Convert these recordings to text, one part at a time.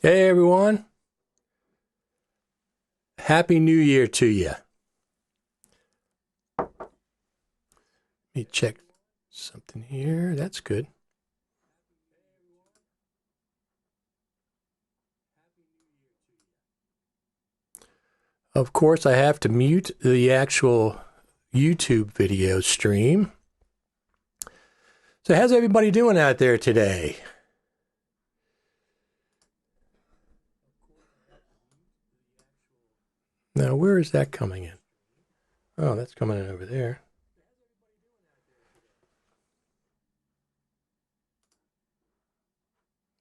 Hey everyone, Happy New Year to you. Let me check something here. That's good. Of course, I have to mute the actual YouTube video stream. So how's everybody doing out there today? Now, where is that coming in? Oh, that's coming in over there.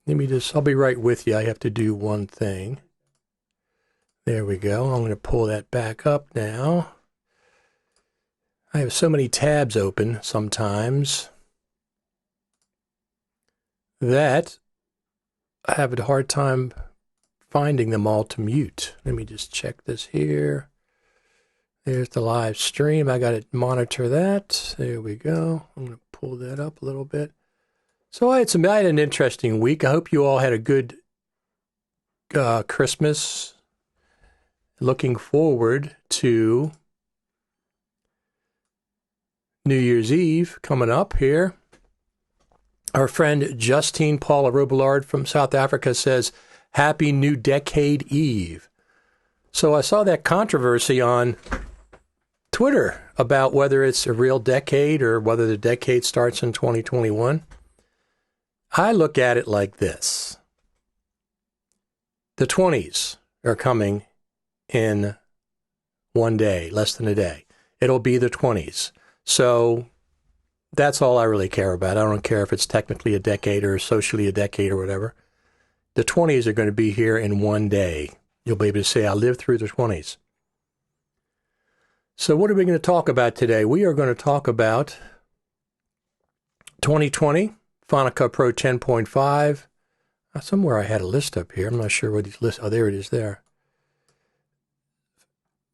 I'll be right with you. I have to do one thing. There we go. I'm going to pull that back up now. I have so many tabs open sometimes that I have a hard time finding them all to mute. Let me just check this here. There's the live stream. I got to monitor that. There we go. I'm going to pull that up a little bit. So I had an interesting week. I hope you all had a good Christmas. Looking forward to New Year's Eve coming up here. Our friend Justine Paula Robillard from South Africa says, Happy New Decade Eve. So I saw that controversy on Twitter about whether it's a real decade or whether the decade starts in 2021. I look at it like this. The 20s are coming in one day, less than a day. It'll be the 20s. So that's all I really care about. I don't care if it's technically a decade or socially a decade or whatever. The 20s are going to be here in one day. You'll be able to say, I lived through the 20s. So what are we going to talk about today? We are going to talk about 2020, Final Cut Pro 10.5. Somewhere I had a list up here. I'm not sure where these lists... Oh, there it is there.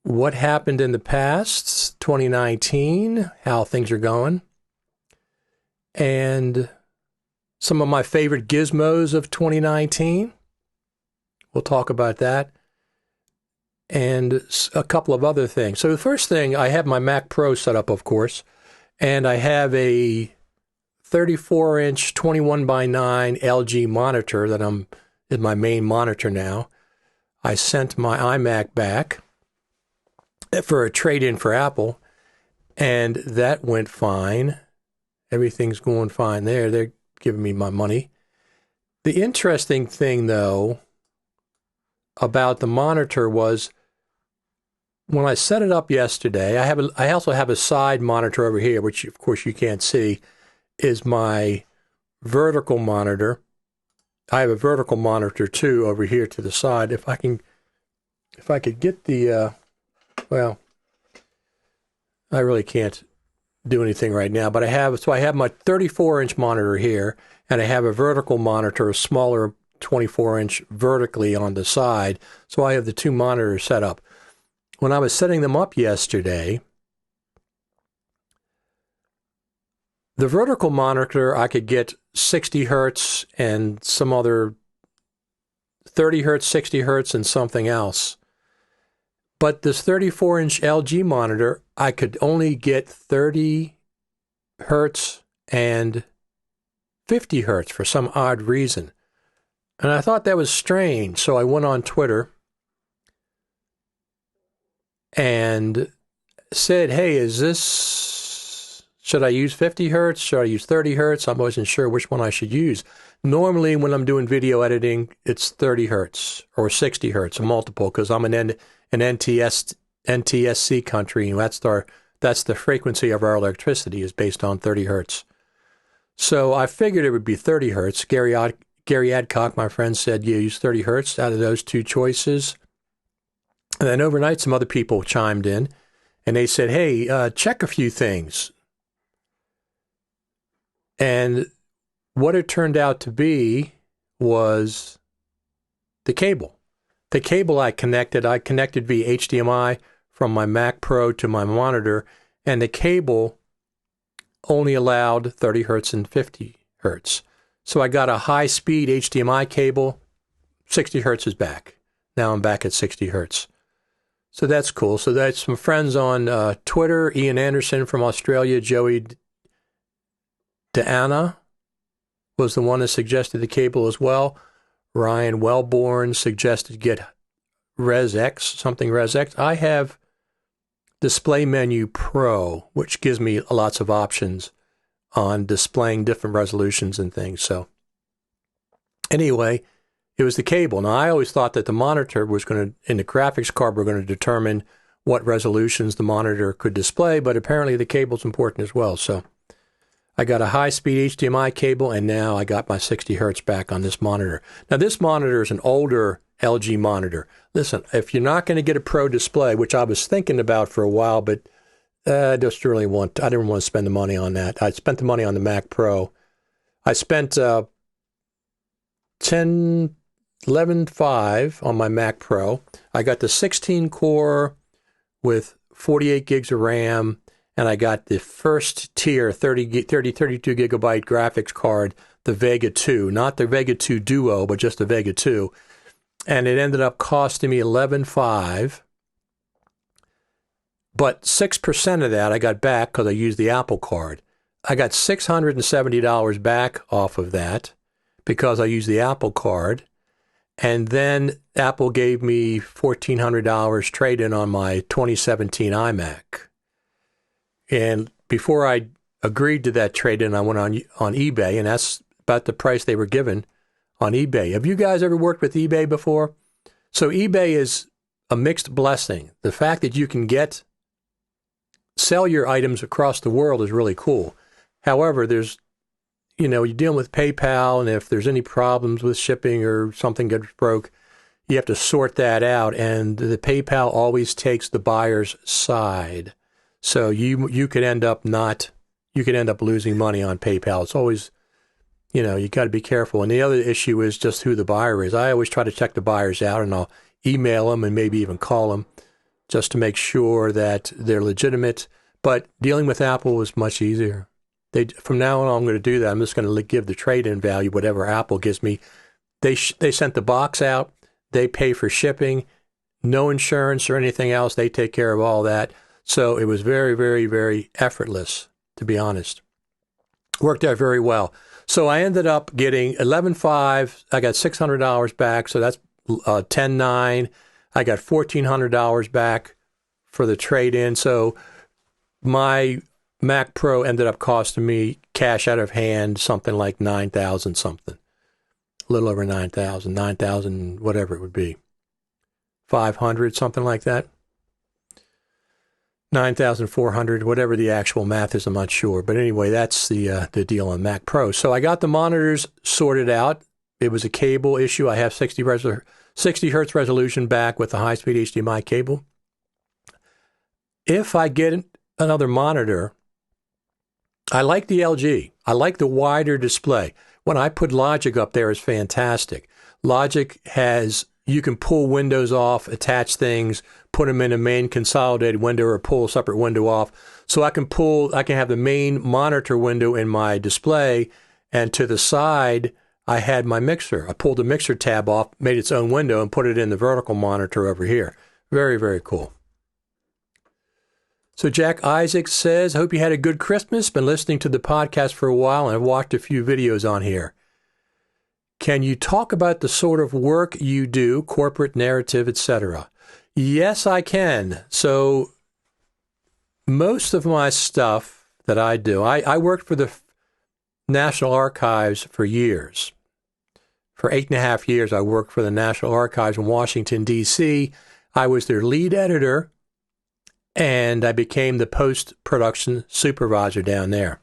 What happened in the past, 2019, how things are going, and some of my favorite gizmos of 2019. We'll talk about that, and a couple of other things. So the first thing, I have my Mac Pro set up, of course, and I have a 34-inch 21:9 LG monitor that is my main monitor now. I sent my iMac back for a trade-in for Apple, and that went fine. Everything's going fine there. They're giving me my money. The interesting thing, though, about the monitor was when I set it up yesterday, I also have a side monitor over here, which, of course, you can't see, is my vertical monitor. I have a vertical monitor, too, over here to the side. If I could get the... well, I really can't do anything right now, but I have my 34-inch monitor here, and I have a vertical monitor, a smaller 24-inch vertically on the side, so I have the two monitors set up. When I was setting them up yesterday, the vertical monitor, I could get 60 hertz and some other 30 hertz, 60 hertz, and something else. But this 34-inch LG monitor, I could only get 30 hertz and 50 hertz for some odd reason. And I thought that was strange, so I went on Twitter and said, hey, should I use 50 hertz? Should I use 30 hertz? I wasn't sure which one I should use. Normally, when I'm doing video editing, it's 30 hertz or 60 hertz, a multiple, because I'm an NTSC country, and that's the frequency of our electricity is based on 30 hertz. So I figured it would be 30 hertz. Gary Adcock, my friend, said, yeah, use 30 hertz out of those two choices. And then overnight, some other people chimed in, and they said, hey, check a few things. And what it turned out to be was the cable. The cable I connected via HDMI from my Mac Pro to my monitor, and the cable only allowed 30 hertz and 50 hertz. So I got a high-speed HDMI cable 60 hertz is back. Now I'm back at 60 hertz. So that's cool. So that's some friends on Twitter. Ian Anderson from Australia, Joey Deanna was the one that suggested the cable as well. Ryan Wellborn suggested get something Res X. I have Display Menu Pro, which gives me lots of options on displaying different resolutions and things. So anyway, it was the cable. Now, I always thought that the monitor was going to, in the graphics card, we're going to determine what resolutions the monitor could display, but apparently the cable's important as well. So I got a high-speed HDMI cable, and now I got my 60 hertz back on this monitor. Now, this monitor is an older LG monitor. Listen, if you're not going to get a Pro display, which I was thinking about for a while, but I didn't want to spend the money on that. I spent the money on the Mac Pro. I spent $11,500 on my Mac Pro. I got the 16-core with 48 gigs of RAM, and I got the first tier 32 gigabyte graphics card, the Vega 2, not the Vega 2 Duo, but just the Vega 2. And it ended up costing me $11,500. But 6% of that I got back because I used the Apple card. I got $670 back off of that because I used the Apple card. And then Apple gave me $1,400 trade-in on my 2017 iMac. And before I agreed to that trade-in, I went on eBay, and that's about the price they were given on eBay. Have you guys ever worked with eBay before? So eBay is a mixed blessing. The fact that you can sell your items across the world is really cool. However, you're dealing with PayPal, and if there's any problems with shipping or something gets broke, you have to sort that out, and the PayPal always takes the buyer's side. So you could end up losing money on PayPal. It's always, you got to be careful. And the other issue is just who the buyer is. I always try to check the buyers out, and I'll email them and maybe even call them just to make sure that they're legitimate. But dealing with Apple was much easier. From now on, I'm going to do that. I'm just going to give the trade-in value, whatever Apple gives me. They sent the box out. They pay for shipping, no insurance or anything else. They take care of all that. So it was very, very, very effortless, to be honest. Worked out very well. So I ended up getting $11,500. I got $600 back, so that's $10,900. I got $1,400 back for the trade-in. So my Mac Pro ended up costing me cash out of hand something like $9,000 something. A little over $9,000, whatever it would be. $500, something like that. 9,400, whatever the actual math is, I'm not sure. But anyway, that's the deal on Mac Pro. So I got the monitors sorted out. It was a cable issue. I have 60 hertz resolution back with the high-speed HDMI cable. If I get another monitor, I like the LG. I like the wider display. When I put Logic up there, it's fantastic. Logic you can pull windows off, attach things, put them in a main consolidated window or pull a separate window off. So I can have the main monitor window in my display, and to the side, I had my mixer. I pulled the mixer tab off, made its own window, and put it in the vertical monitor over here. Very, very cool. So Jack Isaac says, hope you had a good Christmas. Been listening to the podcast for a while, and I've watched a few videos on here. Can you talk about the sort of work you do, corporate narrative, etc.? Yes, I can. So most of my stuff that I do, I worked for the National Archives for years. For 8.5 years, I worked for the National Archives in Washington, D.C. I was their lead editor, and I became the post-production supervisor down there.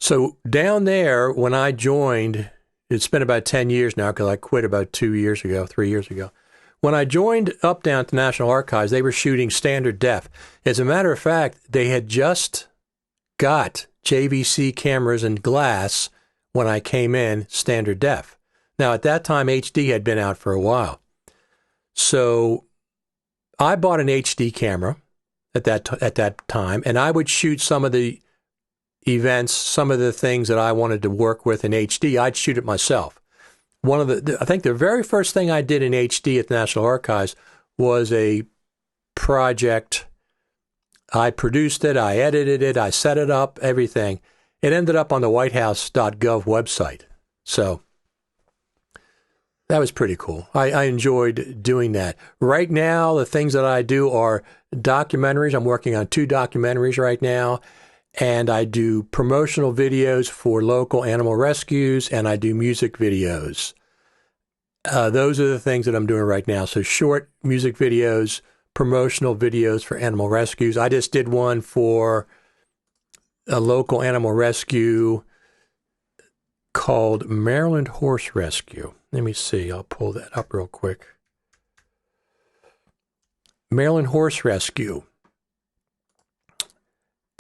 So down there, when I joined, it's been about 10 years now because I quit about 3 years ago. When I joined up down to National Archives, they were shooting standard def. As a matter of fact, they had just got JVC cameras and glass when I came in standard def. Now, at that time, HD had been out for a while. So I bought an HD camera at that time, and I would shoot some of the events, some of the things that I wanted to work with in HD. I'd shoot it myself. I think the very first thing I did in HD at the National Archives was a project. I produced it, I edited it, I set it up, everything. It ended up on the whitehouse.gov website. So that was pretty cool. I enjoyed doing that. Right now, the things that I do are documentaries. I'm working on 2 documentaries right now. And I do promotional videos for local animal rescues, and I do music videos. Those are the things that I'm doing right now. So short music videos, promotional videos for animal rescues. I just did one for a local animal rescue called Maryland Horse Rescue. Let me see. I'll pull that up real quick. Maryland Horse Rescue.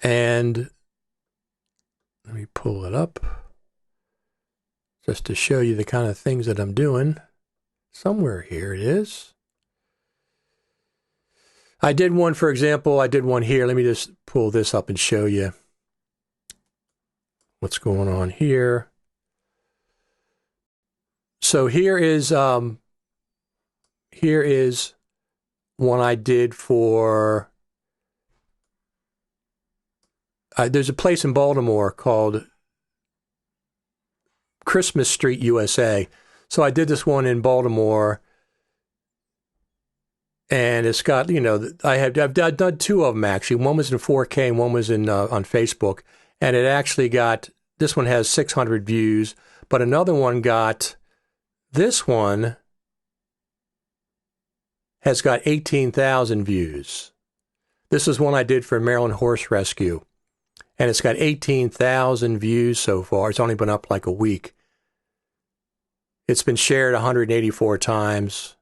And let me pull it up just to show you the kind of things that I'm doing. Somewhere here it is. I did one, for example, I did one here. Let me just pull this up and show you what's going on here. So here is one I did for, there's a place in Baltimore called Christmas Street, USA. So I did this one in Baltimore, and it's got, I've done 2 of them actually. One was in 4K and one was in on Facebook, and it actually got, this one has 600 views, but another one this one has got 18,000 views. This is one I did for Maryland Horse Rescue, and it's got 18,000 views so far. It's only been up like a week. It's been shared 184 times.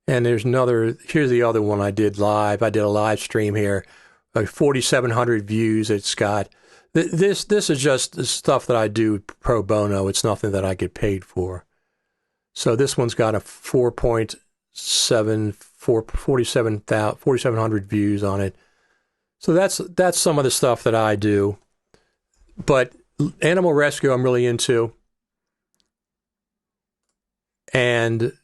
And there's here's the other one I did live. I did a live stream here, 4,700 views it's got. This is just the stuff that I do pro bono. It's nothing that I get paid for. So this one's got a 4,700 views on it. So that's some of the stuff that I do. But animal rescue I'm really into. And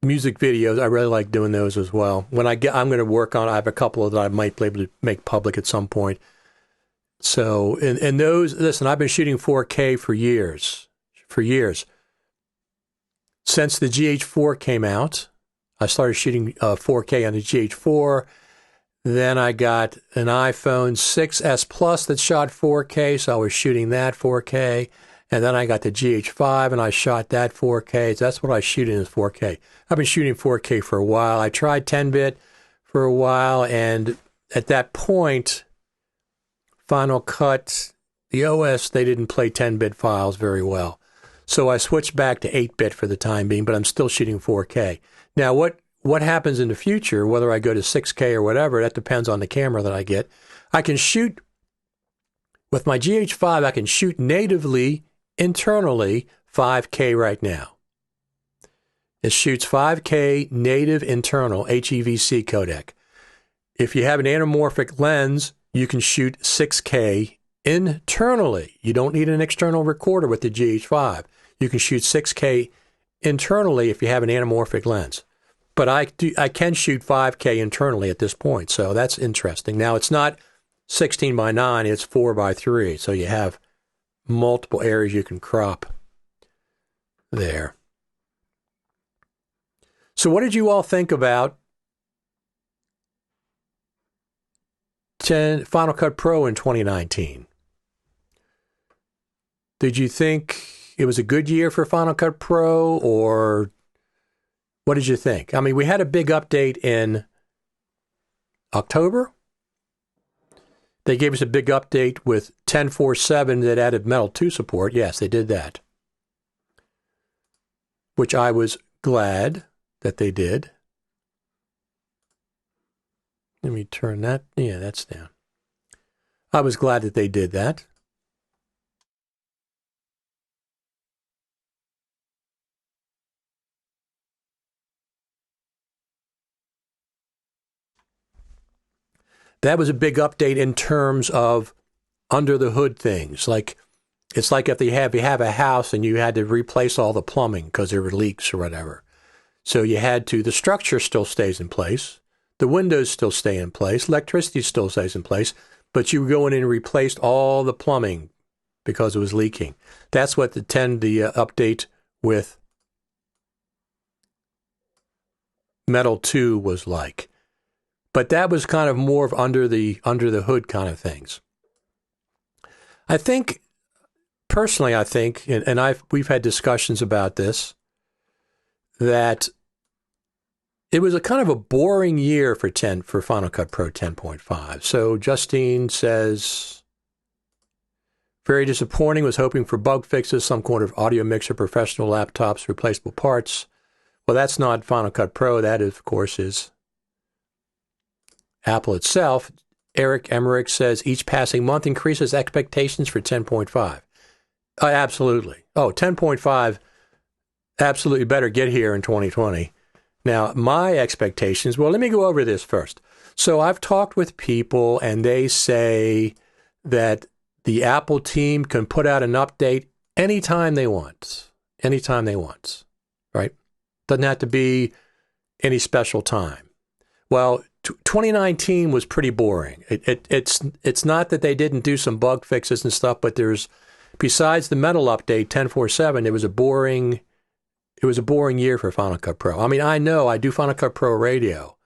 music videos, I really like doing those as well. I'm going to work on, I have a couple of that I might be able to make public at some point. So, and those, listen, I've been shooting 4K for years. Since the GH4 came out, I started shooting 4K on the GH4. Then I got an iPhone 6S Plus that shot 4K, so I was shooting that 4K. And then I got the GH5 and I shot that 4K. So that's what I shoot in is 4K. I've been shooting 4K for a while. I tried 10-bit for a while, and at that point, Final Cut, the OS, they didn't play 10-bit files very well. So I switched back to 8-bit for the time being, but I'm still shooting 4K. Now, what happens in the future, whether I go to 6K or whatever, that depends on the camera that I get. I can shoot, with my GH5, I can shoot natively, internally, 5K right now. It shoots 5K native internal HEVC codec. If you have an anamorphic lens, you can shoot 6K internally. You don't need an external recorder with the GH5. You can shoot 6K internally if you have an anamorphic lens. But I can shoot 5K internally at this point, so that's interesting. Now, it's not 16 by 9, it's 4 by 3, so you have multiple areas you can crop there. So what did you all think about Final Cut Pro in 2019? Did you think it was a good year for Final Cut Pro, or what did you think? I mean, we had a big update in October. They gave us a big update with 10.4.7 that added Metal 2 support. Yes, they did that, which I was glad that they did. Let me turn that. Yeah, that's down. I was glad that they did that. That was a big update in terms of under the hood things. Like, it's like if you have a house and you had to replace all the plumbing because there were leaks or whatever. So the structure still stays in place. The windows still stay in place. Electricity still stays in place. But you go in and replaced all the plumbing because it was leaking. That's what the update with Metal 2 was like. But that was kind of more of under the hood kind of things. Personally, I think, and we've had discussions about this, that it was a kind of a boring year for Final Cut Pro 10.5. So Justine says, very disappointing, was hoping for bug fixes, some kind of audio mixer, professional laptops, replaceable parts. Well, that's not Final Cut Pro. That, of course, is Apple itself. Eric Emmerich says, each passing month increases expectations for 10.5. Absolutely. 10.5, absolutely better get here in 2020. Now, my expectations, well, let me go over this first. So I've talked with people, and they say that the Apple team can put out an update anytime they want, right? Doesn't have to be any special time. Well, 2019 was pretty boring. It's not that they didn't do some bug fixes and stuff, but besides the Metal update 10.4.7, it was a boring year for Final Cut Pro. I mean, I know I do Final Cut Pro radio.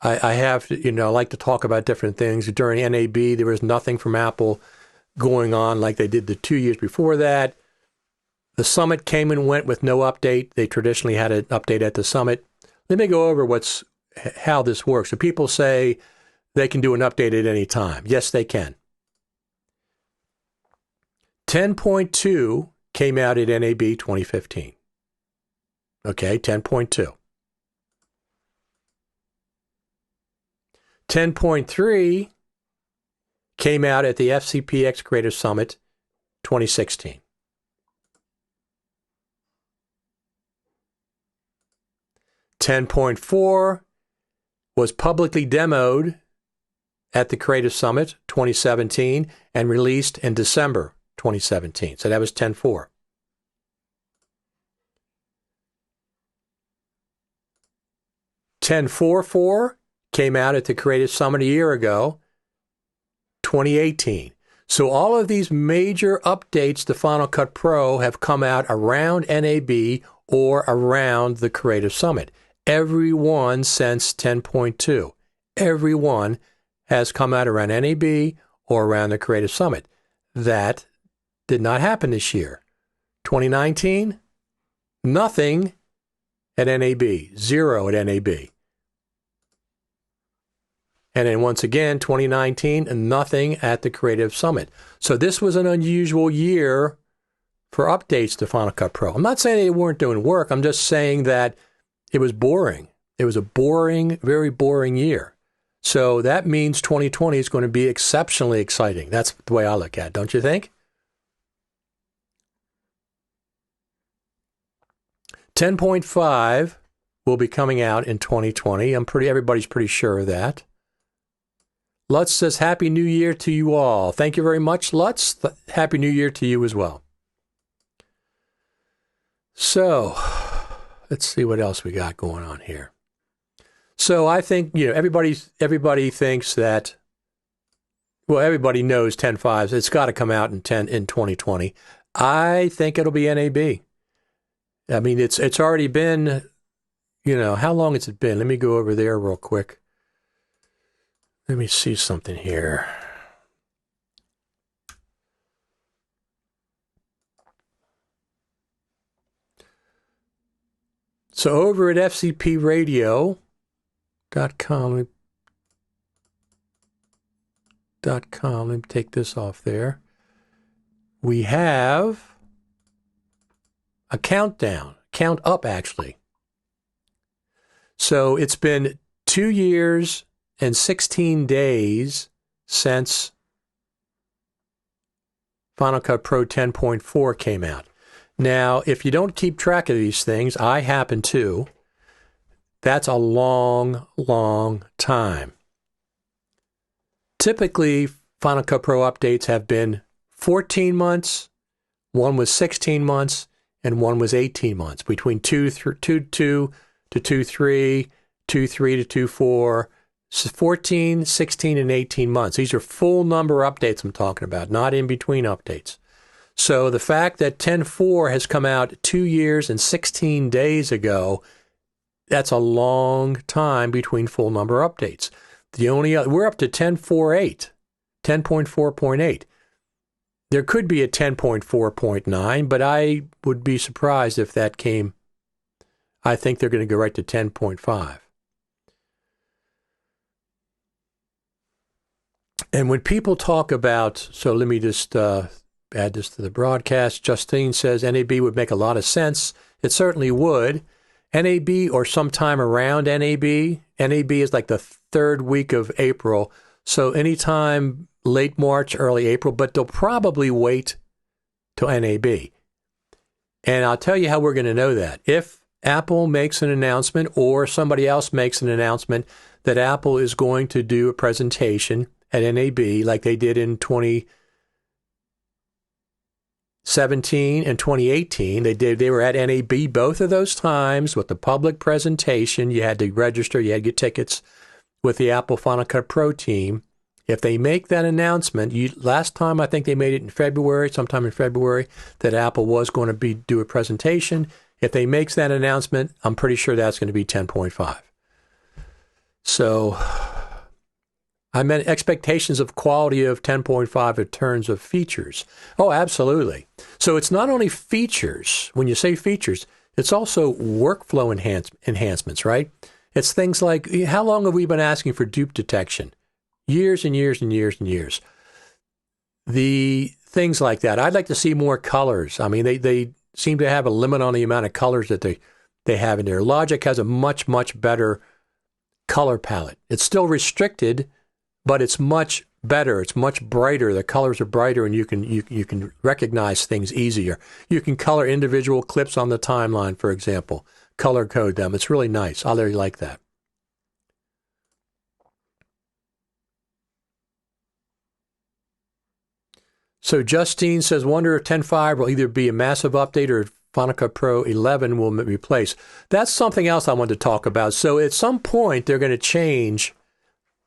I have, I like to talk about different things. During NAB, there was nothing from Apple going on like they did the 2 years before that. The Summit came and went with no update. They traditionally had an update at the Summit. Let me go over how this works. So people say they can do an update at any time. Yes, they can. 10.2 came out at NAB 2015. Okay, 10.2. 10.3 came out at the FCPX Creative Summit 2016. 10.4 was publicly demoed at the Creative Summit 2017 and released in December 2017. So that was 10.4. 10.4.4 came out at the Creative Summit a year ago, 2018. So all of these major updates to Final Cut Pro have come out around NAB or around the Creative Summit. Every one since 10.2. Every one has come out around NAB or around the Creative Summit. That did not happen this year. 2019, nothing at NAB, zero at NAB. And then once again, 2019, nothing at the Creative Summit. So this was an unusual year for updates to Final Cut Pro. I'm not saying they weren't doing work. I'm just saying that it was boring. It was a boring, very boring year. So that means 2020 is going to be exceptionally exciting. That's the way I look at it, don't you think? 10.5 will be coming out in 2020. Everybody's pretty sure of that. Lutz says, Happy New Year to you all. Thank you very much, Lutz. Happy New Year to you as well. So, let's see what else we got going on here. So I think, everybody thinks that, well, everybody knows 10.5. It's got to come out in 2020. I think it'll be NAB. I mean, it's already been, how long has it been? Let me go over there real quick. Let me see something here. So over at FCPRadio.com, let me take this off there. We have a count up actually. So it's been 2 years and 16 days since Final Cut Pro 10.4 came out. Now, if you don't keep track of these things, I happen to, that's a long, long time. Typically, Final Cut Pro updates have been 14 months, one was 16 months, and one was 18 months, between 2.2 to 2.3, 2.3 to 2.4, 14, 16, and 18 months. These are full number updates I'm talking about, not in between updates. So the fact that 10.4 has come out 2 years and 16 days ago, that's a long time between full number updates. We're up to 10.4.8, 10.4.8. There could be a 10.4.9, but I would be surprised if that came. I think they're going to go right to 10.5. And when people talk about, so let me just add this to the broadcast. Justine says NAB would make a lot of sense. It certainly would. NAB or sometime around NAB. NAB is like the third week of April. So anytime late March, early April, but they'll probably wait till NAB. And I'll tell you how we're going to know that. If Apple makes an announcement or somebody else makes an announcement that Apple is going to do a presentation at NAB like they did in 2017 and 2018. They were at NAB both of those times with the public presentation. You had to register, you had to get tickets with the Apple Final Cut Pro team. If they make that announcement, last time I think they made it in February, sometime in February, that Apple was going to do a presentation. If they make that announcement, I'm pretty sure that's going to be 10.5. So I meant expectations of quality of 10.5 in terms of features. Oh, absolutely. So it's not only features. When you say features, it's also workflow enhancements, right? It's things like, how long have we been asking for dupe detection? Years and years and years and years. The things like that. I'd like to see more colors. I mean, they seem to have a limit on the amount of colors that they have in there. Logic has a much, much better color palette. It's still restricted, but it's much better. It's much brighter. The colors are brighter, and you can recognize things easier. You can color individual clips on the timeline, for example. Color code them. It's really nice. I really like that. So Justine says, wonder if 10.5 will either be a massive update or Final Cut Pro 11 will replace. That's something else I wanted to talk about. So at some point, they're going to change.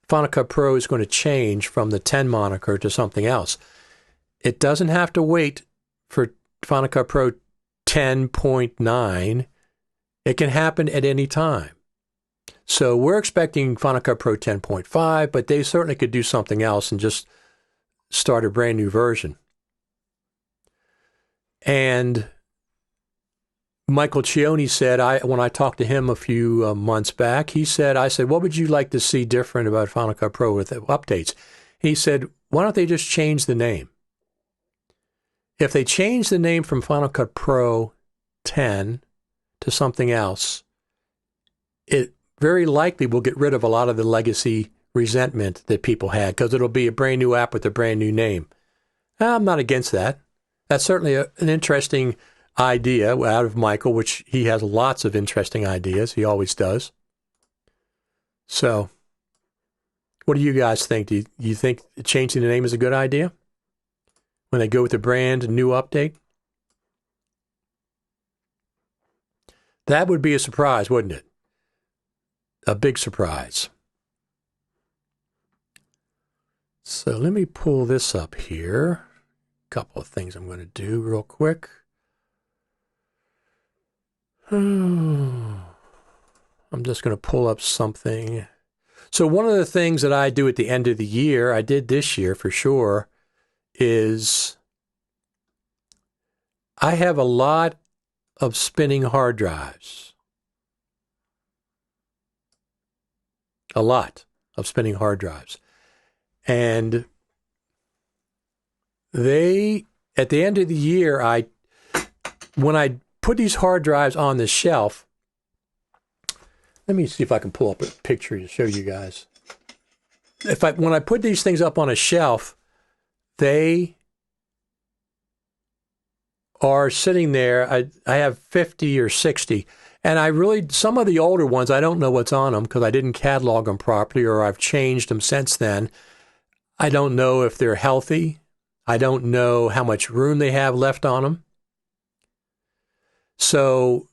Final Cut Pro is going to change from the 10 moniker to something else. It doesn't have to wait for Final Cut Pro 10.9. It can happen at any time. So we're expecting Final Cut Pro 10.5, but they certainly could do something else and just start a brand new version. And Michael Cioni said, when I talked to him a few months back, I said, what would you like to see different about Final Cut Pro with updates? He said, why don't they just change the name? If they change the name from Final Cut Pro 10 to something else, it very likely will get rid of a lot of the legacy resentment that people had, because it'll be a brand new app with a brand new name. I'm not against that. That's certainly an interesting idea out of Michael, which he has lots of interesting ideas. He always does. So what do you guys think? Do you think changing the name is a good idea when they go with the brand new update? That would be a surprise, wouldn't it? A big surprise. So let me pull this up here. A couple of things I'm going to do real quick. I'm just going to pull up something. So one of the things that I do at the end of the year, I did this year for sure, is I have a lot of spinning hard drives. A lot of spinning hard drives. And at the end of the year, when I put these hard drives on the shelf, let me see if I can pull up a picture to show you guys. When I put these things up on a shelf, they are sitting there. I have 50 or 60. And some of the older ones, I don't know what's on them because I didn't catalog them properly, or I've changed them since then. I don't know if they're healthy. I don't know how much room they have left on them. So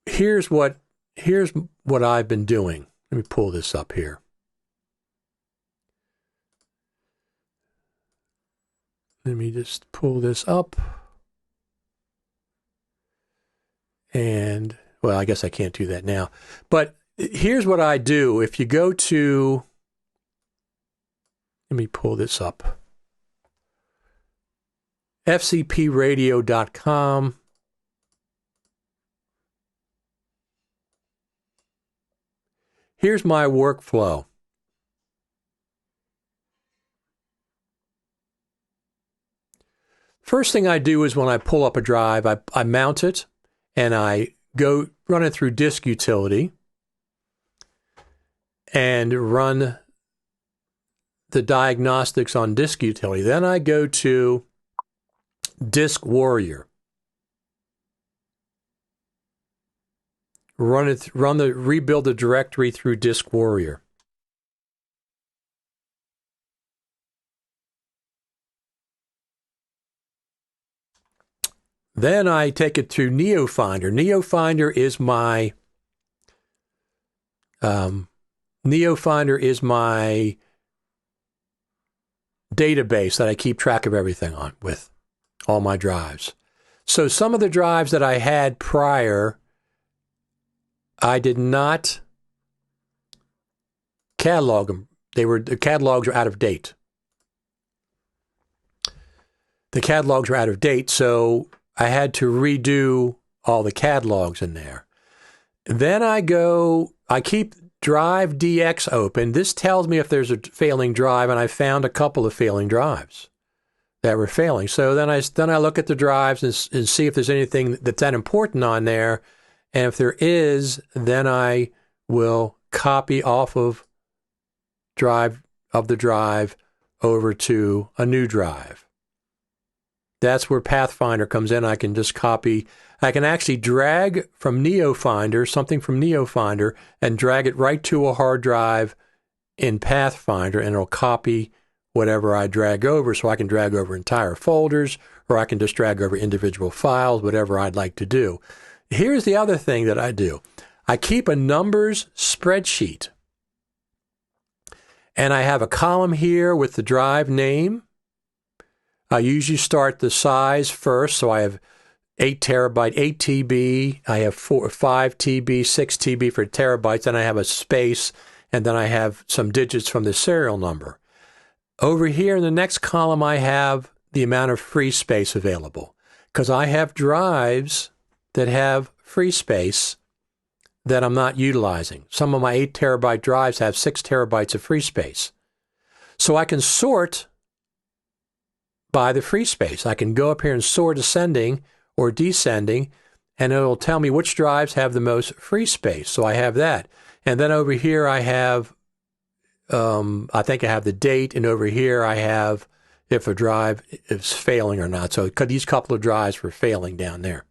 here's what I've been doing. Let me pull this up here. Let me just pull this up. And, well, I guess I can't do that now. But here's what I do. If you go to, let me pull this up. FCPRadio.com. Here's my workflow. First thing I do is when I pull up a drive, I mount it and I go run it through disk utility and run the diagnostics on disk utility. Then I go to Disk Warrior. Rebuild the directory through Disk Warrior. Then I take it to NeoFinder. NeoFinder is my database that I keep track of everything on with all my drives. So some of the drives that I had prior, I did not catalog them. The catalogs are out of date. So I had to redo all the catalogs in there. Then I keep Drive DX open. This tells me if there's a failing drive, and I found a couple of failing drives that were failing. So then I look at the drives and see if there's anything that's that important on there. And if there is, then I will copy off of the drive over to a new drive. That's where Pathfinder comes in. I can just copy. I can actually drag from something from NeoFinder, and drag it right to a hard drive in Pathfinder, and it'll copy whatever I drag over. So I can drag over entire folders, or I can just drag over individual files, whatever I'd like to do. Here's the other thing that I do. I keep a numbers spreadsheet. And I have a column here with the drive name. I usually start the size first. So I have 8 terabyte, 8 TB. I have 5 TB, 6 TB for terabytes. Then I have a space. And then I have some digits from the serial number. Over here in the next column, I have the amount of free space available. Because I have drives that have free space that I'm not utilizing. Some of my 8 terabyte drives have 6 terabytes of free space. So I can sort by the free space. I can go up here and sort ascending or descending, and it'll tell me which drives have the most free space. So I have that. And then over here I have, I think I have the date, and over here I have if a drive is failing or not. So these couple of drives were failing down there.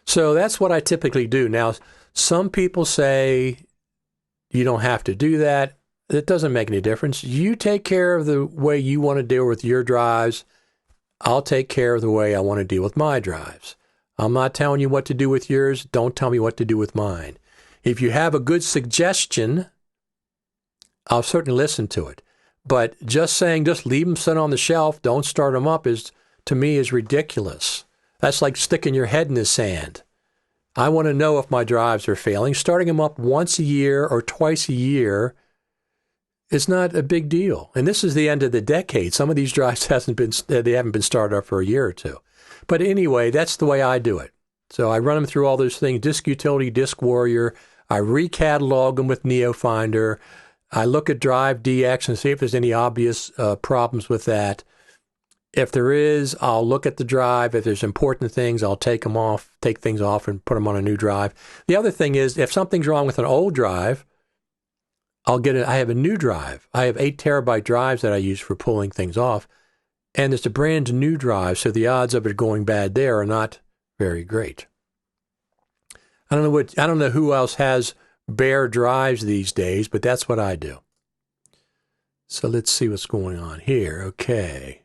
So that's what I typically do. Now, some people say you don't have to do that. It doesn't make any difference. You take care of the way you want to deal with your drives. I'll take care of the way I want to deal with my drives. I'm not telling you what to do with yours. Don't tell me what to do with mine. If you have a good suggestion, I'll certainly listen to it. But just saying, just leave them sit on the shelf, don't start them up, to me is ridiculous. That's like sticking your head in the sand. I want to know if my drives are failing. Starting them up once a year or twice a year is not a big deal. And this is the end of the decade. Some of these drives haven't been started up for a year or two. But anyway, that's the way I do it. So I run them through all those things, Disk Utility, Disk Warrior. I recatalog them with NeoFinder. I look at Drive DX and see if there's any obvious problems with that. If there is, I'll look at the drive. If there's important things, I'll take things off and put them on a new drive. The other thing is, if something's wrong with an old drive, I have a new drive. I have 8 terabyte drives that I use for pulling things off, and it's a brand new drive, so the odds of it going bad there are not very great. I don't know who else has bare drives these days, but that's what I do. So let's see what's going on here. Okay.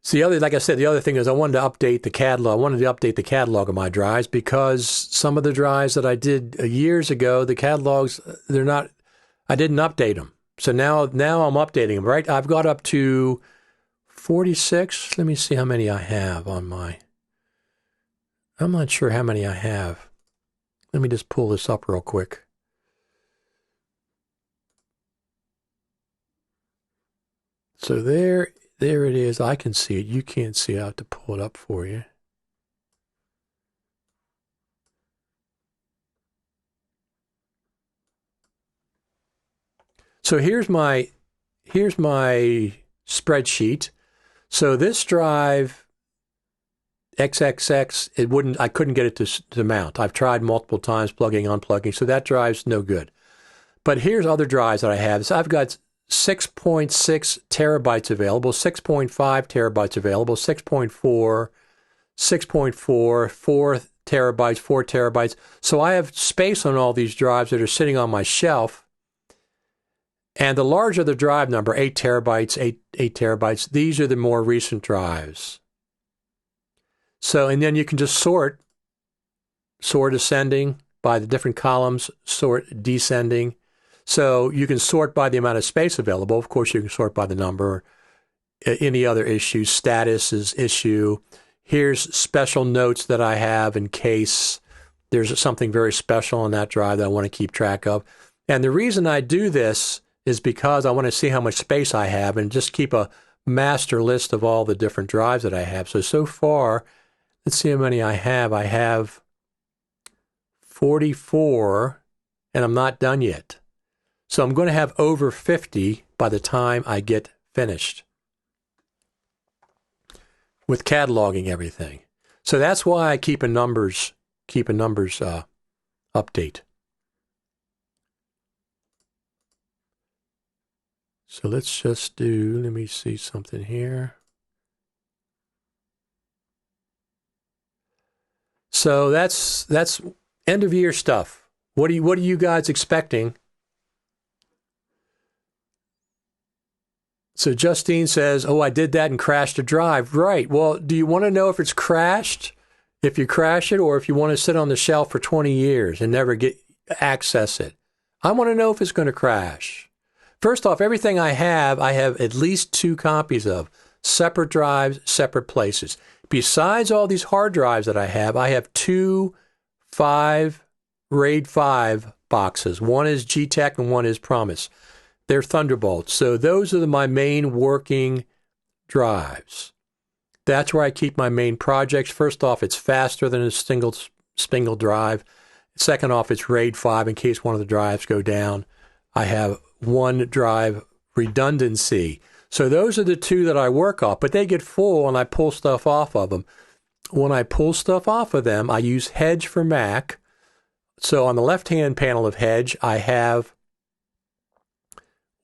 So like I said, the other thing is I wanted to update the catalog. I wanted to update the catalog of my drives because some of the drives that I did years ago, the catalogs, I didn't update them. So now I'm updating them, right? I've got up to 46. Let me see how many I have on I'm not sure how many I have. Let me just pull this up real quick. So there it is. I can see it. You can't see it. I have to pull it up for you. So here's my spreadsheet. So this drive, XXX, I couldn't get it to mount. I've tried multiple times plugging, unplugging, so that drive's no good. But here's other drives that I have. So I've got 6.6 terabytes available, 6.5 terabytes available, 6.4, 6.4, 4 terabytes, 4 terabytes. So I have space on all these drives that are sitting on my shelf. And the larger the drive number, 8 terabytes, 8 terabytes, these are the more recent drives. So, and then you can just sort ascending by the different columns, sort descending. So you can sort by the amount of space available. Of course, you can sort by the number. Any other issues, status is issue. Here's special notes that I have in case there's something very special on that drive that I want to keep track of. And the reason I do this is because I want to see how much space I have and just keep a master list of all the different drives that I have. So far, let's see how many I have. I have 44, and I'm not done yet. So I'm going to have over 50 by the time I get finished with cataloging everything. So that's why I keep a numbers update. So let's just let me see something here. So that's end of year stuff. What are you guys expecting? So Justine says, "Oh, I did that and crashed a drive." Right. Well, do you want to know if it's crashed, if you crash it, or if you want to sit on the shelf for 20 years and never access it? I want to know if it's going to crash. First off, everything I have at least 2 copies of. Separate drives, separate places. Besides all these hard drives that I have 2 RAID 5 boxes. One is G-Tech and one is Promise. They're Thunderbolts. So those are my main working drives. That's where I keep my main projects. First off, it's faster than a single spindle drive. Second off, it's RAID 5 in case one of the drives go down. I have 1 drive redundancy. So those are the 2 that I work off, but they get full and I pull stuff off of them. When I pull stuff off of them, I use Hedge for Mac. So on the left-hand panel of Hedge, I have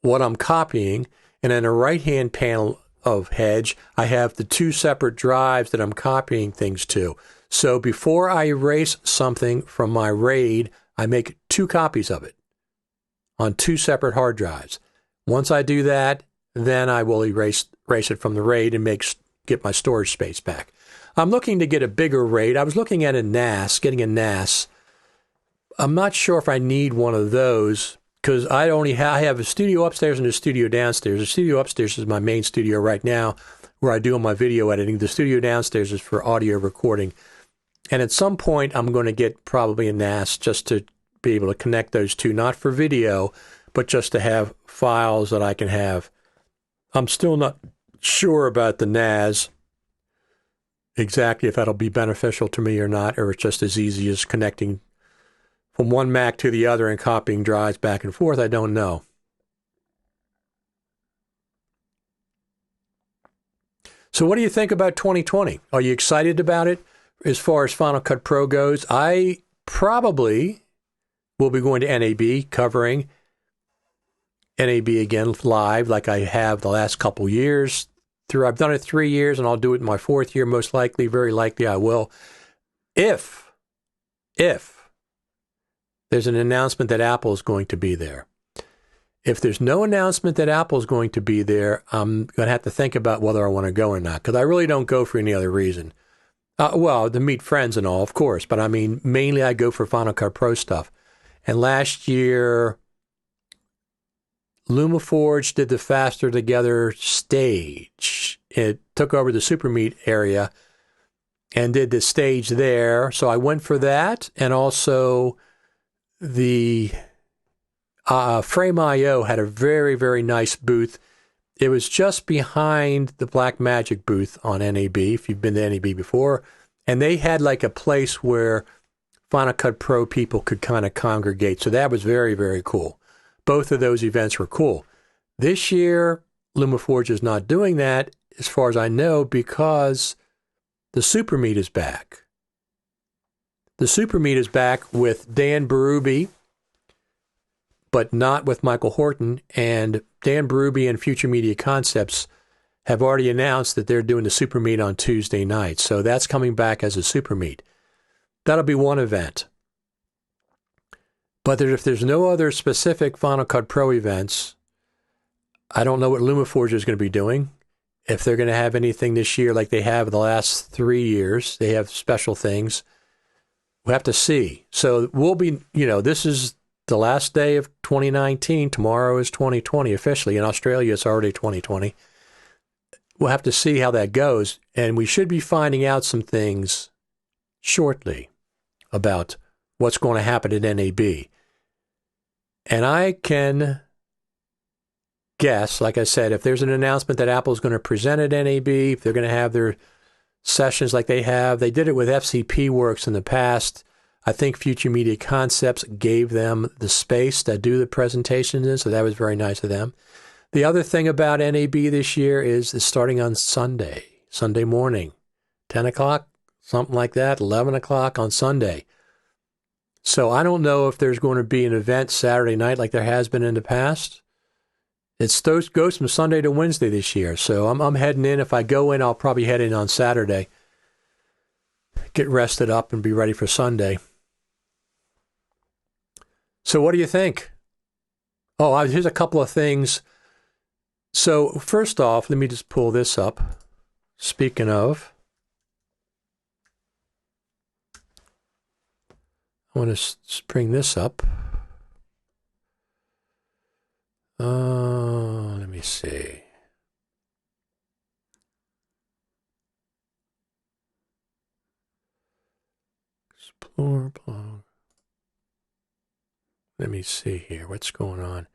what I'm copying, and in the right-hand panel of Hedge, I have the 2 separate drives that I'm copying things to. So before I erase something from my RAID, I make 2 copies of it on 2 separate hard drives. Once I do that, then I will erase it from the RAID and get my storage space back. I'm looking to get a bigger RAID. I was looking at getting a NAS. I'm not sure if I need one of those because I have a studio upstairs and a studio downstairs. The studio upstairs is my main studio right now where I do all my video editing. The studio downstairs is for audio recording. And at some point, I'm going to get probably a NAS just to be able to connect those 2, not for video, but just to have files that I can have. I'm still not sure about the NAS, exactly if that'll be beneficial to me or not, or it's just as easy as connecting from one Mac to the other and copying drives back and forth. I don't know. So what do you think about 2020? Are you excited about it? As far as Final Cut Pro goes, I probably will be going to NAB, covering NAB again live like I have the last couple years. I've done it 3 years, and I'll do it in my 4th year, most likely. Very likely I will. If there's an announcement that Apple is going to be there. If there's no announcement that Apple's going to be there, I'm going to have to think about whether I want to go or not, because I really don't go for any other reason. Well, to meet friends and all, of course, but I mean, mainly I go for Final Cut Pro stuff. And last year, LumaForge did the Faster Together stage. It took over the Super Meet area and did the stage there. So I went for that. And also the Frame.io had a very, very nice booth. It was just behind the Blackmagic booth on NAB, if you've been to NAB before. And they had like a place where Final Cut Pro people could kind of congregate. So that was very, very cool. Both of those events were cool. This year, LumaForge is not doing that, as far as I know, because the Super Meet is back. The Super Meet is back with Dan Berube, but not with Michael Horton. And Dan Berube and Future Media Concepts have already announced that they're doing the Super Meet on Tuesday night. So that's coming back as a Super Meet. That'll be one event. But if there's no other specific Final Cut Pro events, I don't know what LumaForge is going to be doing. If they're going to have anything this year like they have the last 3 years, they have special things. We'll have to see. So we'll be, this is the last day of 2019. Tomorrow is 2020 officially. In Australia, it's already 2020. We'll have to see how that goes. And we should be finding out some things shortly about what's going to happen at NAB. And I can guess, like I said, if there's an announcement that Apple's going to present at NAB, if they're going to have their sessions like they have. They did it with FCP Works in the past. I think Future Media Concepts gave them the space to do the presentations, so that was very nice of them. The other thing about NAB this year is it's starting on Sunday morning, 10 o'clock, something like that, 11 o'clock on Sunday. So I don't know if there's going to be an event Saturday night like there has been in the past. It goes from Sunday to Wednesday this year. So I'm heading in. If I go in, I'll probably head in on Saturday. Get rested up and be ready for Sunday. So what do you think? Oh, here's a couple of things. So first off, let me just pull this up. Speaking of, I want to bring this up. Let me see. Explore blog. Let me see here. What's going on?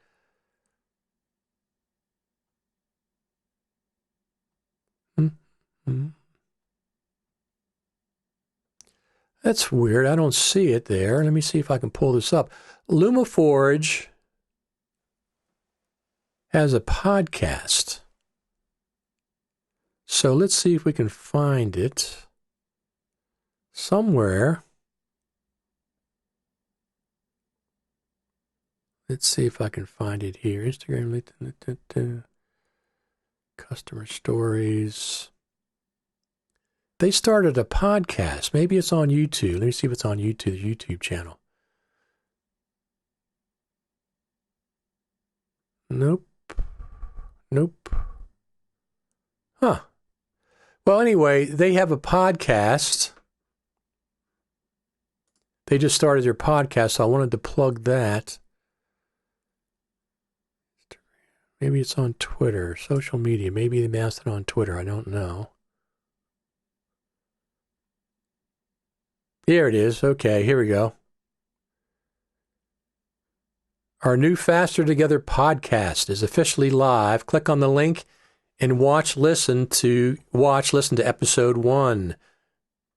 That's weird. I don't see it there. Let me see if I can pull this up. LumaForge has a podcast. So let's see if we can find it somewhere. Let's see if I can find it here. Instagram, customer stories. They started a podcast. Maybe it's on YouTube. Let me see if it's on YouTube, the YouTube channel. Nope. Huh. Well, anyway, they have a podcast. They just started their podcast, so I wanted to plug that. Maybe it's on Twitter, social media. Maybe they announced it on Twitter. I don't know. Here it is. Okay, here we go. Our new Faster Together podcast is officially live. Click on the link and listen to episode 1.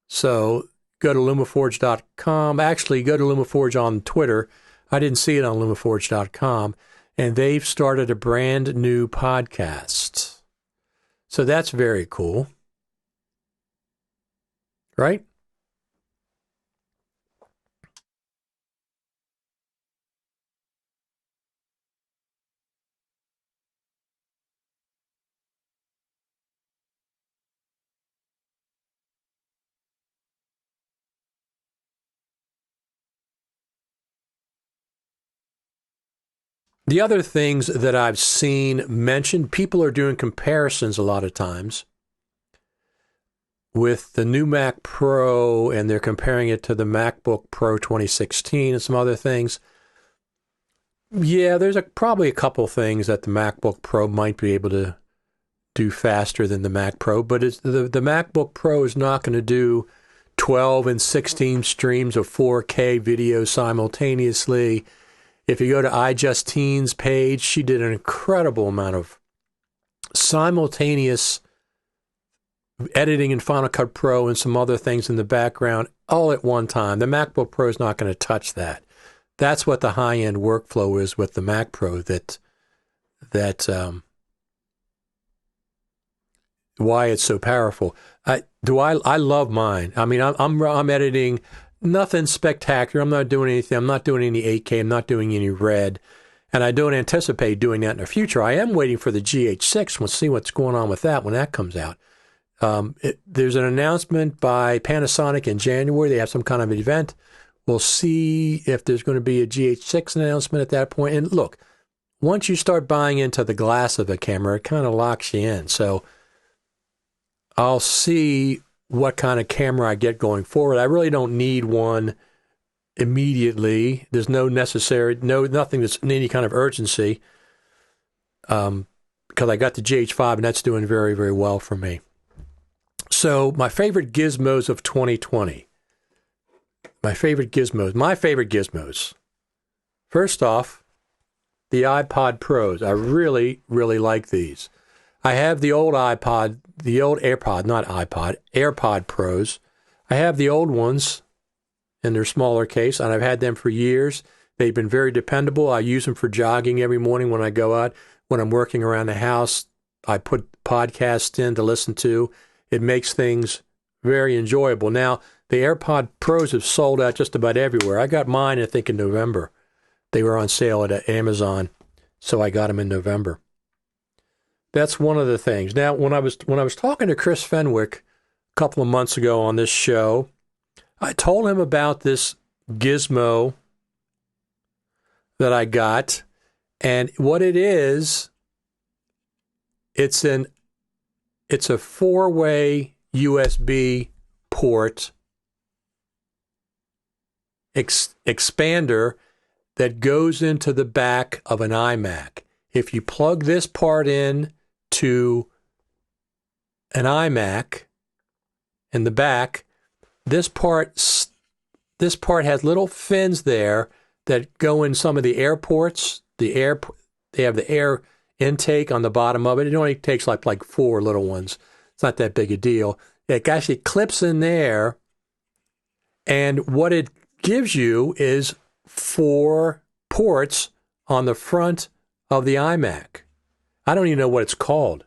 So go to lumaforge.com. Actually, go to LumaForge on Twitter. I didn't see it on lumaforge.com. And they've started a brand new podcast. So that's very cool. Right? The other things that I've seen mentioned, people are doing comparisons a lot of times with the new Mac Pro, and they're comparing it to the MacBook Pro 2016 and some other things. Yeah, there's probably a couple things that the MacBook Pro might be able to do faster than the Mac Pro, but the MacBook Pro is not going to do 12 and 16 streams of 4K video simultaneously. If you go to iJustine's page, she did an incredible amount of simultaneous editing in Final Cut Pro and some other things in the background all at one time. The MacBook Pro is not going to touch that. That's what the high-end workflow is with the Mac Pro. Why it's so powerful. I love mine. I mean, I'm editing nothing spectacular. I'm not doing anything. I'm not doing any 8K. I'm not doing any red. And I don't anticipate doing that in the future. I am waiting for the GH6. We'll see what's going on with that when that comes out. There's an announcement by Panasonic in January. They have some kind of an event. We'll see if there's going to be a GH6 announcement at that point. And look, once you start buying into the glass of a camera, it kind of locks you in. So I'll see what kind of camera I get going forward. I really don't need one immediately. There's nothing that's in any kind of urgency, because I got the GH5 and that's doing very, very well for me. So my favorite gizmos of 2020. My favorite gizmos. First off, the iPod Pros. I really, really like these. I have the old AirPod Pros. I have the old ones in their smaller case, and I've had them for years. They've been very dependable. I use them for jogging every morning when I go out. When I'm working around the house, I put podcasts in to listen to. It makes things very enjoyable. Now, the AirPod Pros have sold out just about everywhere. I got mine, I think, in November. They were on sale at Amazon, so I got them in November. That's one of the things. Now, when I was talking to Chris Fenwick a couple of months ago on this show, I told him about this gizmo that I got, and what it is, it's a 4-way USB port expander that goes into the back of an iMac. If you plug this part in to an iMac in the back, this part has little fins there that go in some of the air ports. They have the air intake on the bottom of it. It only takes like 4 little ones. It's not that big a deal. It actually clips in there, and what it gives you is 4 ports on the front of the iMac. I don't even know what it's called.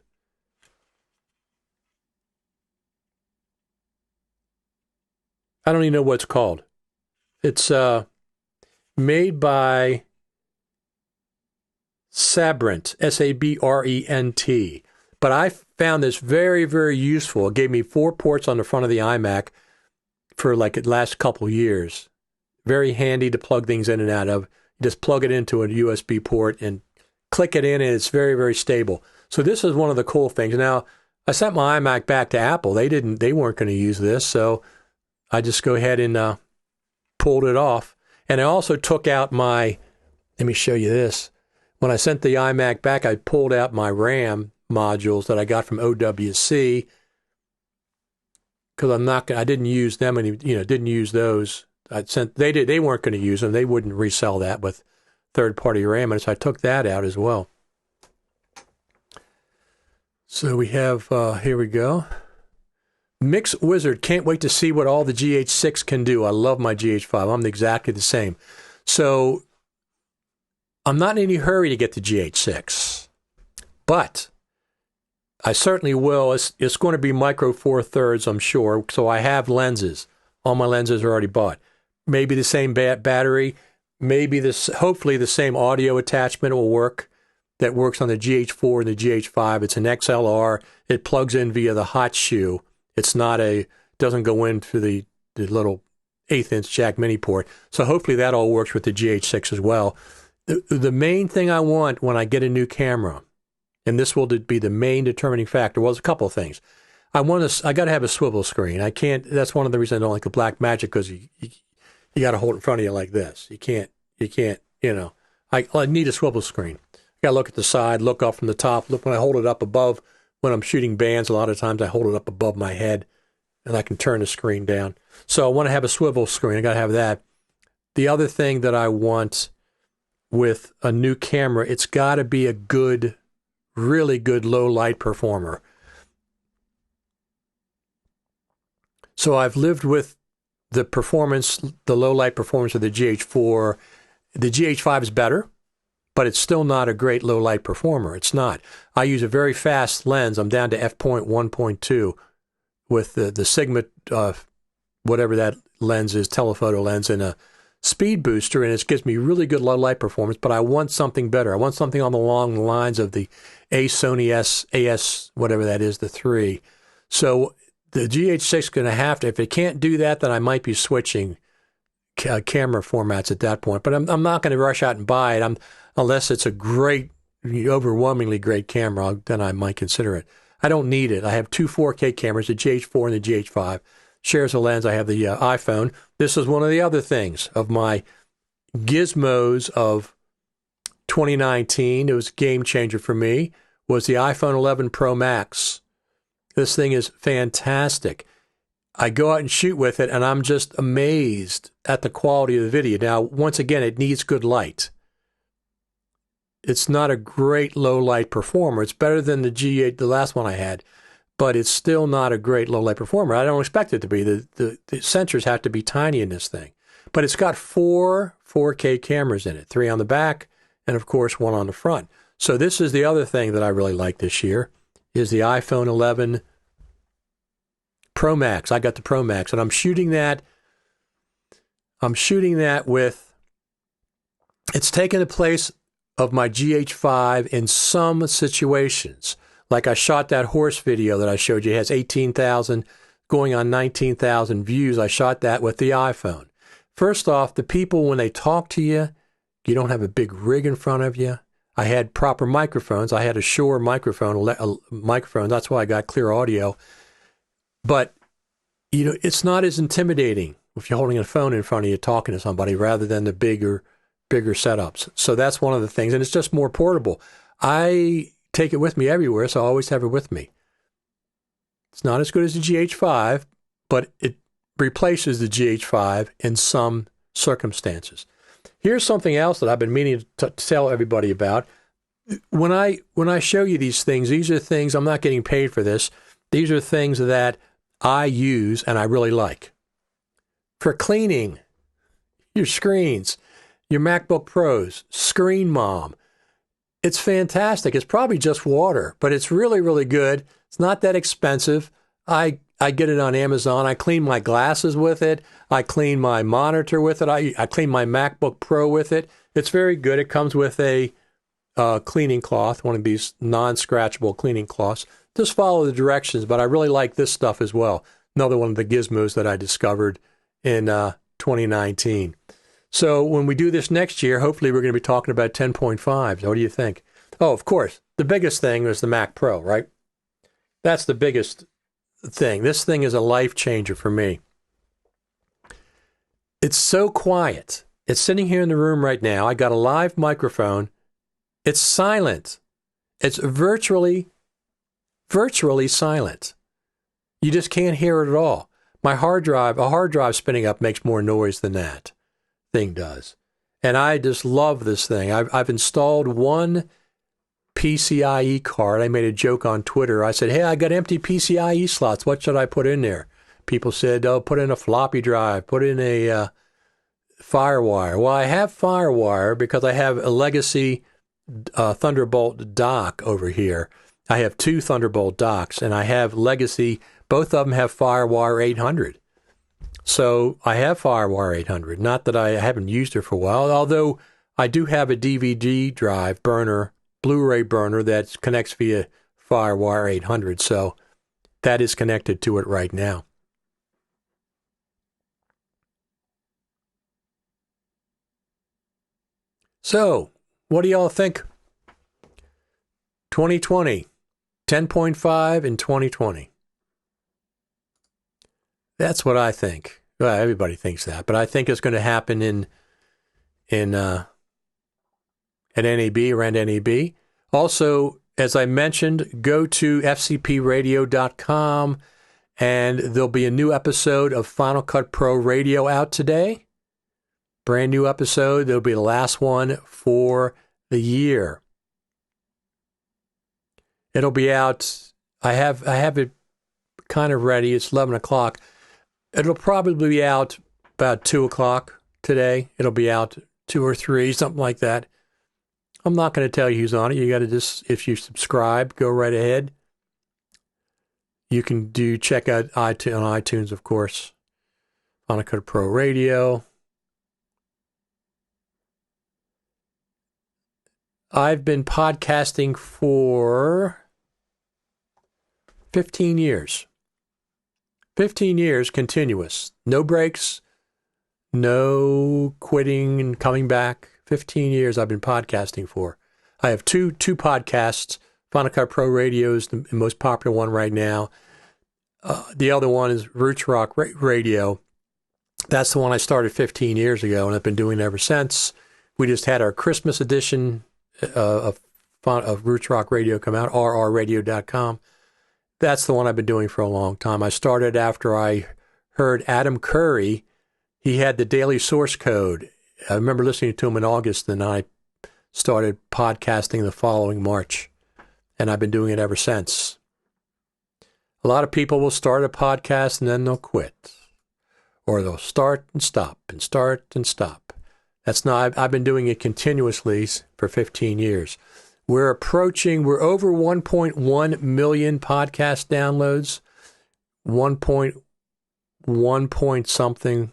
It's made by Sabrent, Sabrent. But I found this very, very useful. It gave me 4 ports on the front of the iMac for like the last couple of years. Very handy to plug things in and out of. You just plug it into a USB port and click it in, and it's very, very stable. So this is one of the cool things. Now, I sent my iMac back to Apple. They weren't going to use this, so I just go ahead and pulled it off. And I also took out let me show you this. When I sent the iMac back, I pulled out my RAM modules that I got from OWC, because I didn't use them, and didn't use those. They weren't going to use them. They wouldn't resell that with third-party RAM, and so I took that out as well. So we have, here we go. Mix Wizard, can't wait to see what all the GH6 can do. I love my GH5. I'm exactly the same. So I'm not in any hurry to get the GH6, but I certainly will. It's going to be micro 4/3, I'm sure. So I have lenses. All my lenses are already bought. Maybe the same battery. Maybe hopefully the same audio attachment will work that works on the GH4 and the GH5. It's an XLR. It plugs in via the hot shoe. It's doesn't go into the little 1/8-inch jack mini port. So hopefully that all works with the GH6 as well. The main thing I want when I get a new camera, and this will be the main determining factor, well, there's a couple of things. I got to have a swivel screen. I can't. That's one of the reasons I don't like the Black Magic, because you got to hold it in front of you like this. You can't. I need a swivel screen. I got to look at the side, look up from the top. Look when I hold it up above. When I'm shooting bands, a lot of times I hold it up above my head, and I can turn the screen down. So I want to have a swivel screen. I got to have that. The other thing that I want with a new camera, it's got to be a good, really good low light performer. So I've lived with the performance, the low light performance of the GH4. The GH5 is better, but it's still not a great low light performer. It's not. I use a very fast lens. I'm down to f.1.2 with the Sigma, whatever that lens is, telephoto lens, and a speed booster, and it gives me really good low light performance, but I want something better. I want something on the long lines of the Sony AS, whatever that is, the 3. So the GH6 is going to have to, if it can't do that, then I might be switching camera formats at that point. But I'm not going to rush out and buy it unless it's a great, overwhelmingly great camera, then I might consider it. I don't need it. I have two 4K cameras, the GH4 and the GH5. Shares a lens. I have the iPhone. This is one of the other things of my gizmos of 2019. It was a game changer for me, was the iPhone 11 Pro Max. This thing is fantastic. I go out and shoot with it, and I'm just amazed at the quality of the video. Now, once again, it needs good light. It's not a great low light performer. It's better than the G8, the last one I had, but it's still not a great low light performer. I don't expect it to be. The sensors have to be tiny in this thing. But it's got 4 4K cameras in it, 3 on the back, and of course 1 on the front. So this is the other thing that I really like this year, is the iPhone 11 Pro Max. I got the Pro Max, and I'm shooting that with, it's taken the place of my GH5 in some situations. Like I shot that horse video that I showed you. It has 18,000 going on 19,000 views. I shot that with the iPhone. First off, the people, when they talk to you, you don't have a big rig in front of you. I had proper microphones. I had a Shure microphone. That's why I got clear audio. But, it's not as intimidating if you're holding a phone in front of you talking to somebody rather than the bigger setups. So that's one of the things. And it's just more portable. I take it with me everywhere, so I always have it with me. It's not as good as the GH5, but it replaces the GH5 in some circumstances. Here's something else that I've been meaning to tell everybody about. When I show you these are things, I'm not getting paid for this. These are things that I use and I really like. For cleaning your screens, your MacBook Pros, Screen Mom. It's fantastic. It's probably just water, but it's really, really good. It's not that expensive. I get it on Amazon. I clean my glasses with it. I clean my monitor with it. I clean my MacBook Pro with it. It's very good. It comes with a cleaning cloth, one of these non-scratchable cleaning cloths. Just follow the directions, but I really like this stuff as well. Another one of the gizmos that I discovered in 2019. So when we do this next year, hopefully we're going to be talking about 10.5. So what do you think? Oh, of course, the biggest thing was the Mac Pro, right? That's the biggest thing. This thing is a life changer for me. It's so quiet. It's sitting here in the room right now. I got a live microphone. It's silent. It's virtually silent. You just can't hear it at all. A hard drive spinning up makes more noise than that thing does. And I just love this thing. I've installed one PCIe card. I made a joke on Twitter. I said, hey, I got empty PCIe slots. What should I put in there? People said, oh, put in a floppy drive, put in a FireWire. Well, I have FireWire because I have a legacy Thunderbolt dock over here. I have 2 Thunderbolt docks, and I have legacy. Both of them have FireWire 800. So I have FireWire 800. Not that I haven't used it for a while, although I do have a DVD drive burner, Blu-ray burner that connects via FireWire 800. So that is connected to it right now. So What do y'all think? 2020, 10.5 in 2020. That's what I think. Well, everybody thinks that, but I think it's going to happen at NAB, around NAB. Also, as I mentioned, go to FCPRadio.com, and there'll be a new episode of Final Cut Pro Radio out today. Brand new episode. There'll be the last one for the year. It'll be out. I have it kind of ready. It's 11 o'clock. It'll probably be out about 2 o'clock today. It'll be out 2 or 3, something like that. I'm not going to tell you who's on it. You got to just, if you subscribe, go right ahead. You can check out on iTunes, of course. Final Cut Pro Radio. I've been podcasting for 15 years. 15 years continuous. No breaks, no quitting and coming back. 15 years I've been podcasting for. I have two podcasts. Final Cut Pro Radio is the most popular one right now. The other one is Roots Rock Radio. That's the one I started 15 years ago, and I've been doing it ever since. We just had our Christmas edition of Roots Rock Radio come out, rrradio.com. That's the one I've been doing for a long time. I started after I heard Adam Curry. He had the daily source code. I remember listening to him in August, and I started podcasting the following March, and I've been doing it ever since. A lot of people will start a podcast and then they'll quit, or they'll start and stop and start and stop. That's not. I've been doing it continuously for 15 years. We're over 1.1 million podcast downloads, 1.1 point something.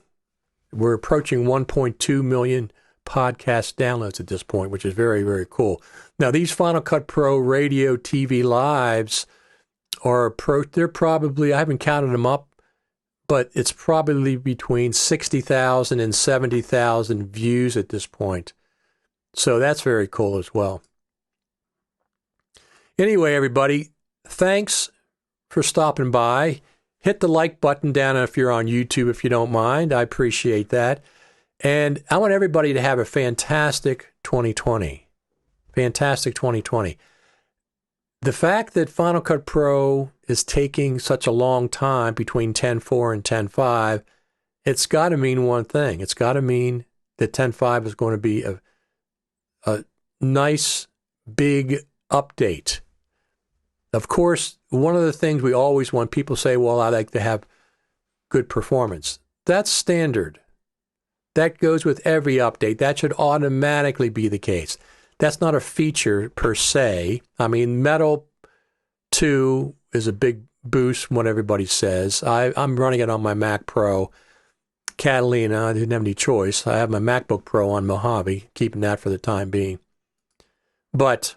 We're approaching 1.2 million podcast downloads at this point, which is very, very cool. Now, these Final Cut Pro Radio TV lives they're probably, I haven't counted them up, but it's probably between 60,000 and 70,000 views at this point. So that's very cool as well. Anyway, everybody, thanks for stopping by. Hit the like button down if you're on YouTube, if you don't mind. I appreciate that. And I want everybody to have a fantastic 2020. Fantastic 2020. The fact that Final Cut Pro is taking such a long time between 10.4 and 10.5, it's got to mean one thing. It's got to mean that 10.5 is going to be a nice, big update. Of course, one of the things we always want, people say, well, I like to have good performance. That's standard. That goes with every update. That should automatically be the case. That's not a feature per se. I mean, Metal 2 is a big boost from what everybody says. I'm running it on my Mac Pro Catalina. I didn't have any choice. I have my MacBook Pro on Mojave, keeping that for the time being. But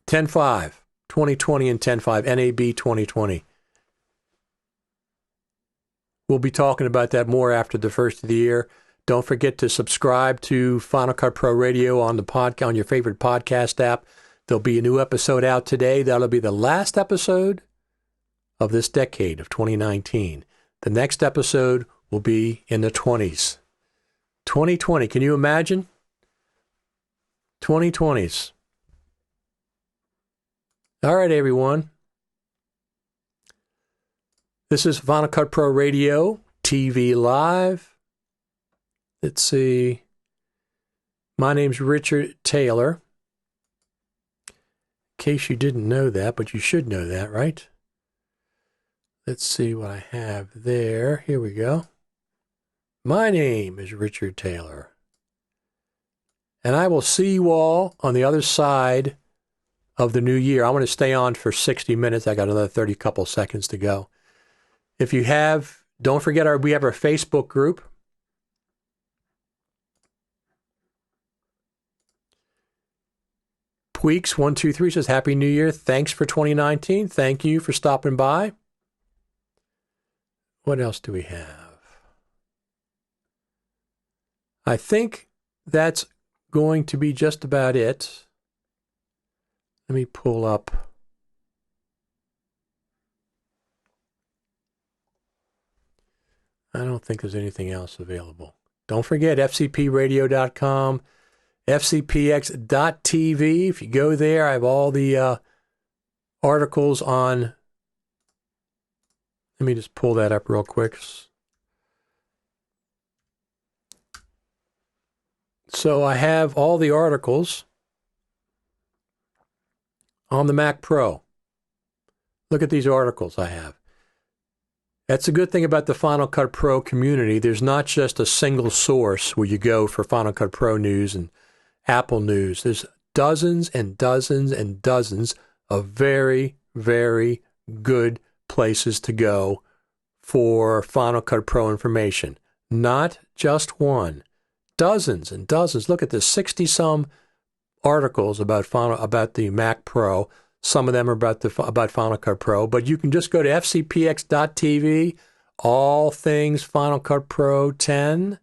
10.5, 2020 and 10.5, NAB 2020. We'll be talking about that more after the first of the year. Don't forget to subscribe to Final Cut Pro Radio on on your favorite podcast app. There'll be a new episode out today. That'll be the last episode of this decade of 2019. The next episode will be in the 20s. 2020, can you imagine? 2020s. All right, everyone. This is Final Cut Pro Radio, TV Live. Let's see. My name's Richard Taylor. In case you didn't know that, but you should know that, right? Let's see what I have there. Here we go. My name is Richard Taylor. And I will see you all on the other side of the new year. I want to stay on for 60 minutes. I got another 30 couple seconds to go. If you have, don't forget we have our Facebook group. Tweaks123 says, Happy New Year. Thanks for 2019. Thank you for stopping by. What else do we have? I think that's going to be just about it. Let me pull up. I don't think there's anything else available. Don't forget FCPRadio.com, FCPX.tv. If you go there, I have all the articles on. Let me just pull that up real quick. So I have all the articles on the Mac Pro. Look at these articles I have. That's a good thing about the Final Cut Pro community. There's not just a single source where you go for Final Cut Pro news and Apple news. There's dozens and dozens and dozens of very, very good places to go for Final Cut Pro information. Not just one. Dozens and dozens. Look at this, 60-some articles about the Mac Pro. Some of them are about Final Cut Pro, but you can just go to FCPX.tv, all things Final Cut Pro 10.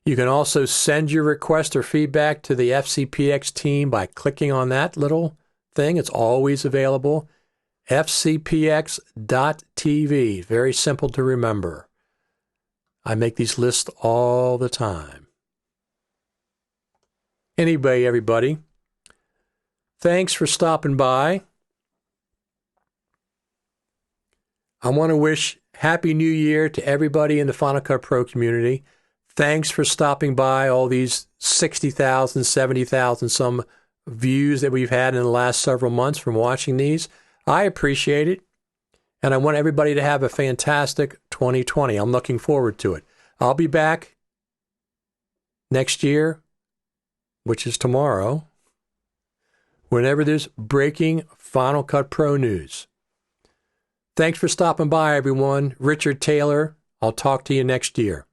You can also send your request or feedback to the FCPX team by clicking on that little thing. It's always available. FCPX.tv. Very simple to remember. I make these lists all the time. Anyway, everybody, thanks for stopping by. I want to wish Happy New Year to everybody in the Final Cut Pro community. Thanks for stopping by, all these 60,000, 70,000 some views that we've had in the last several months from watching these. I appreciate it, and I want everybody to have a fantastic 2020. I'm looking forward to it. I'll be back next year, which is tomorrow, whenever there's breaking Final Cut Pro news. Thanks for stopping by, everyone. Richard Taylor. I'll talk to you next year.